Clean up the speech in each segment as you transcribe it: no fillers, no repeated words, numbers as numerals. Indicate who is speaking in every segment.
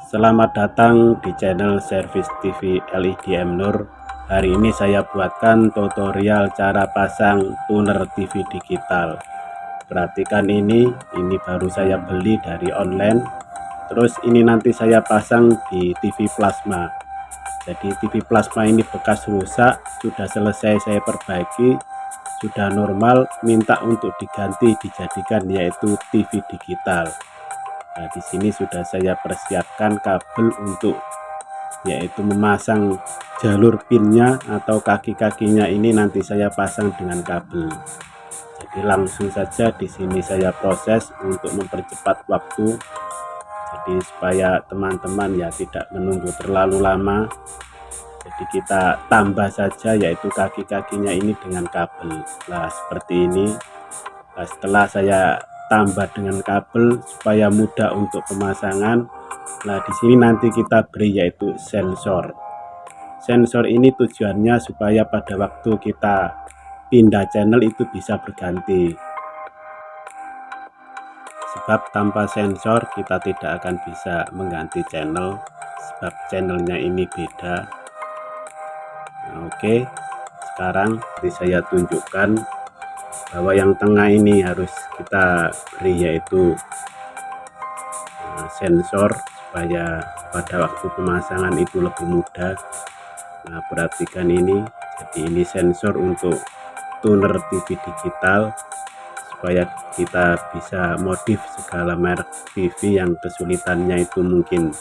Speaker 1: Selamat datang di channel Service TV LIDM Nur. Hari ini saya buatkan tutorial cara pasang tuner TV digital. Perhatikan ini baru saya beli dari online. Terus ini nanti saya pasang di TV plasma. Jadi TV plasma ini bekas rusak, sudah selesai saya perbaiki, sudah normal, minta untuk diganti dijadikan yaitu TV digital. Nah, di sini sudah saya persiapkan kabel untuk yaitu memasang jalur pinnya atau kaki-kakinya ini nanti saya pasang dengan kabel. Jadi langsung saja di sini saya proses untuk mempercepat waktu. Jadi supaya teman-teman ya tidak menunggu terlalu lama. Jadi kita tambah saja yaitu kaki-kakinya ini dengan kabel. Nah, seperti ini. Nah, setelah saya tambah dengan kabel supaya mudah untuk pemasangan. Nah, di sini nanti kita beri yaitu sensor. Sensor ini tujuannya supaya pada waktu kita pindah channel itu bisa berganti. Sebab tanpa sensor kita tidak akan bisa mengganti channel, sebab channelnya ini beda. Nah, oke, sekarang saya tunjukkan bahwa yang tengah ini harus kita beri yaitu sensor supaya pada waktu pemasangan itu lebih mudah. Nah, perhatikan ini, jadi ini sensor untuk tuner TV digital supaya kita bisa modif segala merek TV yang kesulitannya itu mungkin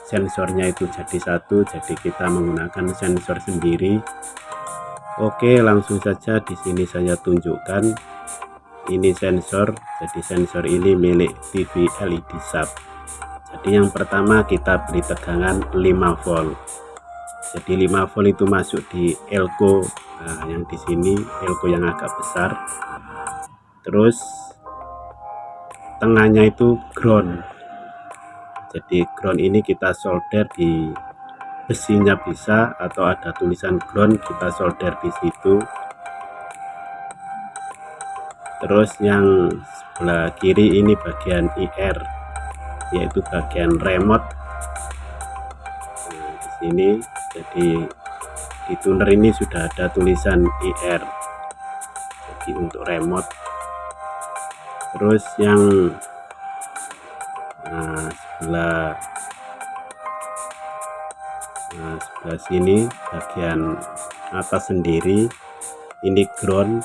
Speaker 1: sensornya itu jadi satu, jadi kita menggunakan sensor sendiri. Oke, langsung saja di sini saya tunjukkan ini sensor. Jadi sensor ini milik TV LED sub. Jadi yang pertama kita beri tegangan 5 volt. Jadi 5 volt itu masuk di elko. Nah, yang di sini elko yang agak besar. Terus tengahnya itu ground. Jadi ground ini kita solder di besinya bisa, atau ada tulisan ground kita solder di situ. Terus yang sebelah kiri ini bagian IR, yaitu bagian remote. Nah, di sini jadi di tuner ini sudah ada tulisan IR, jadi untuk remote. Terus yang sebelah sini bagian atas sendiri ini ground.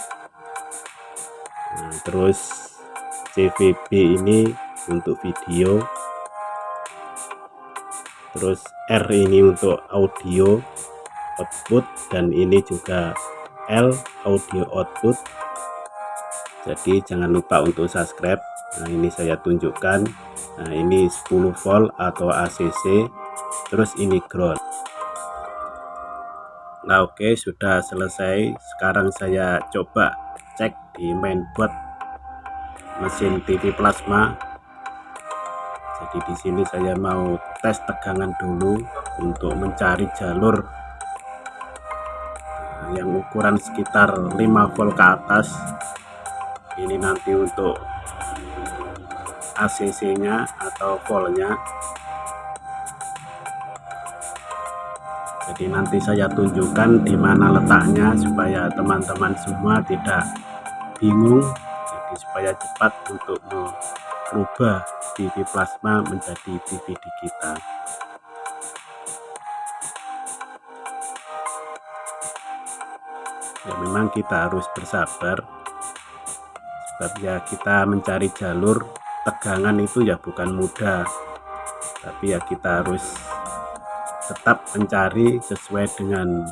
Speaker 1: Nah, terus CVB ini untuk video, terus R ini untuk audio output, dan ini juga L audio output. Jadi jangan lupa untuk subscribe. Nah, ini saya tunjukkan. Nah, ini 10 volt atau ACC, terus ini ground. Nah, oke, sudah selesai. Sekarang saya coba cek di mainboard mesin TV plasma. Jadi di sini saya mau tes tegangan dulu untuk mencari jalur yang ukuran sekitar 5 volt ke atas. Ini nanti untuk ACC nya atau voltnya. Jadi nanti saya tunjukkan di mana letaknya supaya teman-teman semua tidak bingung. Jadi supaya cepat untuk merubah TV plasma menjadi TV digital. Ya, memang kita harus bersabar, sebab ya kita mencari jalur tegangan itu ya bukan mudah, tapi ya kita harus tetap mencari sesuai dengan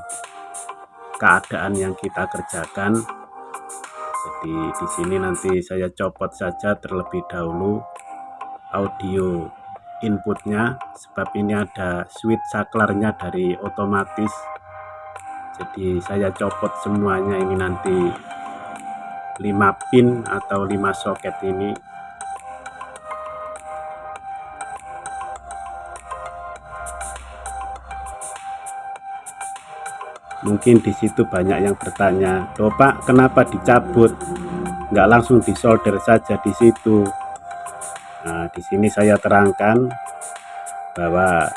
Speaker 1: keadaan yang kita kerjakan. Jadi di sini nanti saya copot saja terlebih dahulu audio inputnya, sebab ini ada switch saklarnya dari otomatis. Jadi saya copot semuanya ini nanti 5 pin atau 5 soket ini. Mungkin di situ banyak yang bertanya, "Loh Pak, kenapa dicabut? Nggak langsung disolder saja di situ?" Nah, di sini saya terangkan bahwa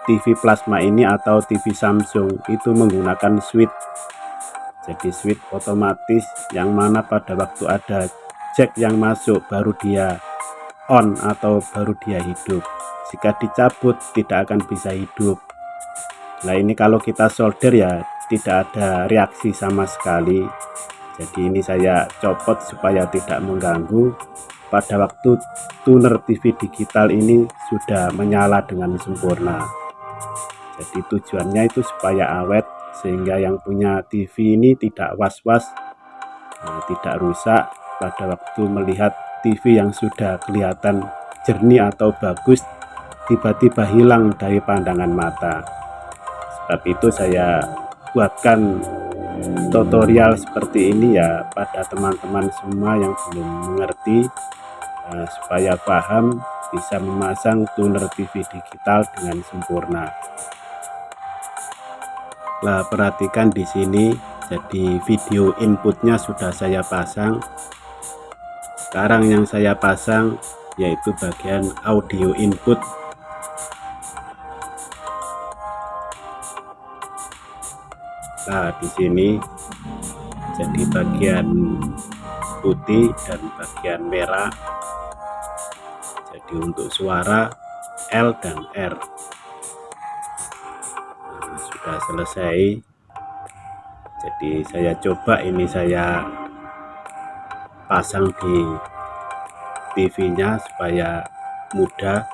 Speaker 1: TV plasma ini atau TV Samsung itu menggunakan switch. Jadi switch otomatis yang mana pada waktu ada jack yang masuk baru dia on atau baru dia hidup. Jika dicabut tidak akan bisa hidup. Nah ini kalau kita solder ya tidak ada reaksi sama sekali. Jadi ini saya copot supaya tidak mengganggu. Pada waktu tuner TV digital ini sudah menyala dengan sempurna. Jadi tujuannya itu supaya awet, sehingga yang punya TV ini tidak was-was, tidak rusak pada waktu melihat TV yang sudah kelihatan jernih atau bagus tiba-tiba hilang dari pandangan mata. Sebab itu saya buatkan tutorial seperti ini ya pada teman-teman semua yang belum mengerti, supaya paham bisa memasang tuner TV digital dengan sempurna. Nah, perhatikan di sini, jadi video inputnya sudah saya pasang. Sekarang yang saya pasang yaitu bagian audio input. Nah, di sini jadi bagian putih dan bagian merah. Jadi untuk suara L dan R. Nah, sudah selesai. Jadi saya coba ini saya pasang di TV-nya supaya mudah.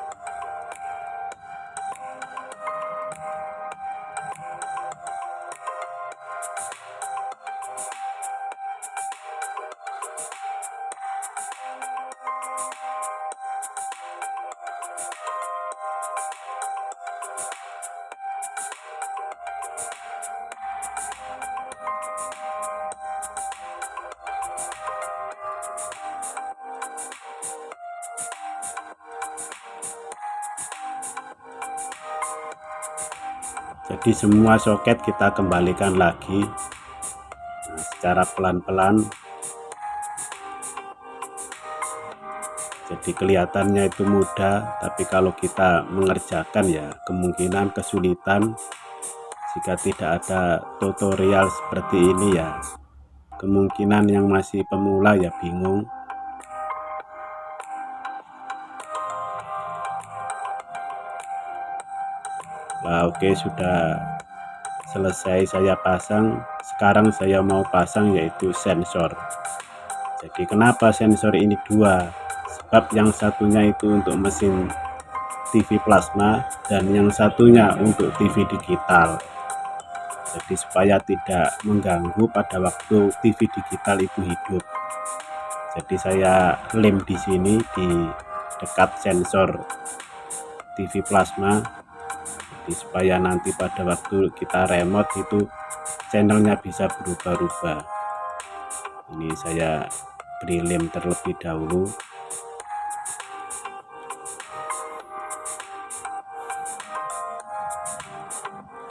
Speaker 1: Jadi semua soket kita kembalikan lagi secara pelan-pelan. Jadi kelihatannya itu mudah, tapi kalau kita mengerjakan ya kemungkinan kesulitan. Jika tidak ada tutorial seperti ini ya kemungkinan yang masih pemula ya bingung. Nah, oke, sudah selesai saya pasang. Sekarang saya mau pasang yaitu sensor. Jadi kenapa sensor ini dua? Sebab yang satunya itu untuk mesin TV plasma dan yang satunya untuk TV digital. Jadi supaya tidak mengganggu pada waktu TV digital itu hidup. Jadi saya lem di sini di dekat sensor TV plasma. Jadi supaya nanti pada waktu kita remote itu channelnya bisa berubah-ubah. Ini saya beri lem terlebih dahulu.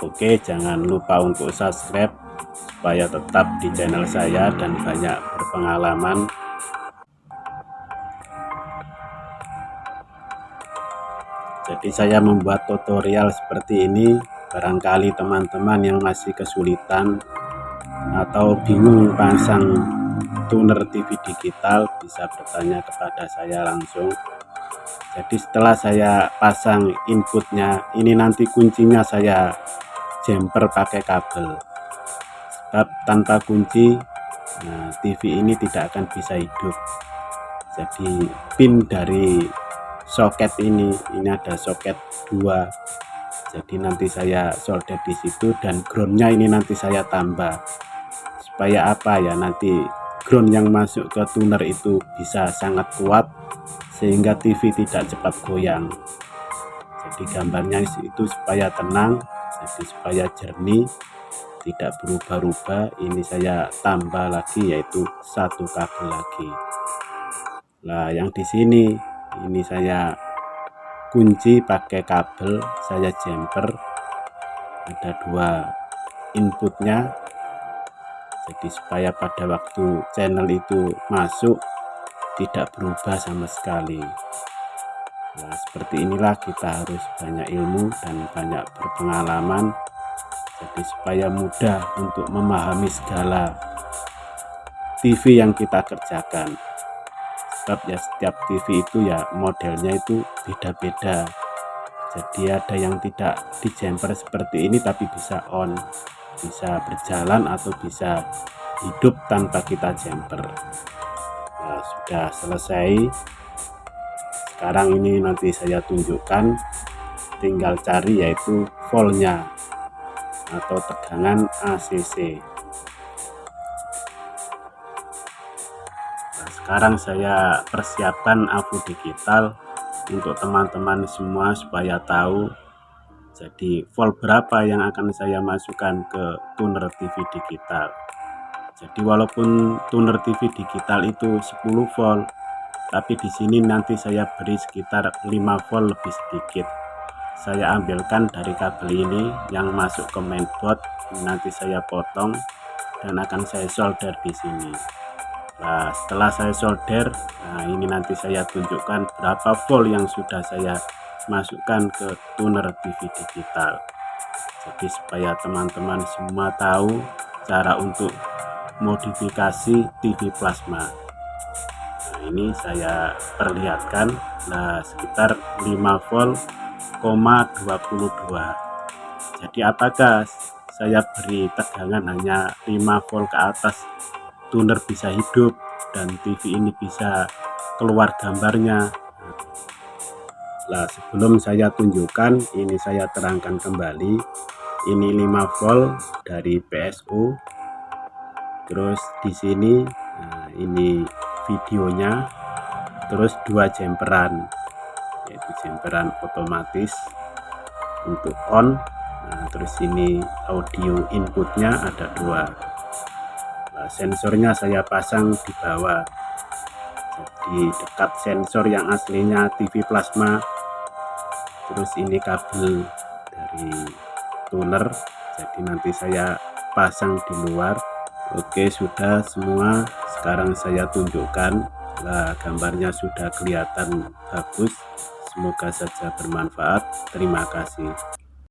Speaker 1: Oke, jangan lupa untuk subscribe supaya tetap di channel saya dan banyak berpengalaman. Jadi saya membuat tutorial seperti ini, barangkali teman-teman yang masih kesulitan atau bingung pasang tuner TV digital bisa bertanya kepada saya langsung. Jadi setelah saya pasang inputnya, ini nanti kuncinya saya jumper pakai kabel. Sebab tanpa kunci TV ini tidak akan bisa hidup. Jadi pin dari soket ini ada soket 2. Jadi nanti saya solder di situ dan groundnya ini nanti saya tambah. Supaya apa ya, nanti ground yang masuk ke tuner itu bisa sangat kuat sehingga TV tidak cepat goyang. Jadi gambarnya itu supaya tenang, jadi supaya jernih, tidak berubah-ubah. Ini saya tambah lagi yaitu satu kabel lagi. Nah, yang di sini ini saya kunci pakai kabel, saya jumper. Ada dua inputnya. Jadi supaya pada waktu channel itu masuk tidak berubah sama sekali. Nah, seperti inilah kita harus banyak ilmu dan banyak berpengalaman, jadi supaya mudah untuk memahami segala TV yang kita kerjakan. Sebab ya setiap TV itu ya modelnya itu beda-beda. Jadi ada yang tidak di jumper seperti ini tapi bisa on, bisa berjalan atau bisa hidup tanpa kita jumper. Nah, sudah selesai. Sekarang ini nanti saya tunjukkan, tinggal cari yaitu voltnya atau tegangan ACC. Nah, sekarang saya persiapkan AVO digital untuk teman-teman semua supaya tahu jadi volt berapa yang akan saya masukkan ke tuner TV digital. Jadi walaupun tuner TV digital itu 10 volt, tapi di sini nanti saya beri sekitar 5 volt lebih sedikit. Saya ambilkan dari kabel ini yang masuk ke mainboard, nanti saya potong dan akan saya solder di sini. Nah, setelah saya solder, nah ini nanti saya tunjukkan berapa volt yang sudah saya masukkan ke tuner TV digital. Jadi supaya teman-teman semua tahu cara untuk modifikasi TV plasma. Nah, ini saya perlihatkan, nah sekitar 5 volt, 22. Jadi apakah saya beri tegangan hanya 5 volt ke atas tuner bisa hidup dan TV ini bisa keluar gambarnya? Nah, sebelum saya tunjukkan, ini saya terangkan kembali, ini 5 volt dari PSU. Terus di sini, nah ini videonya, terus 2 jumperan, yaitu jumperan otomatis untuk on. Nah, terus ini audio inputnya ada 2. Nah, sensornya saya pasang di bawah, jadi dekat sensor yang aslinya TV plasma. Terus ini kabel dari tuner, jadi nanti saya pasang di luar. Oke, sudah semua. Sekarang saya tunjukkan. Nah, gambarnya sudah kelihatan bagus. Semoga saja bermanfaat. Terima kasih.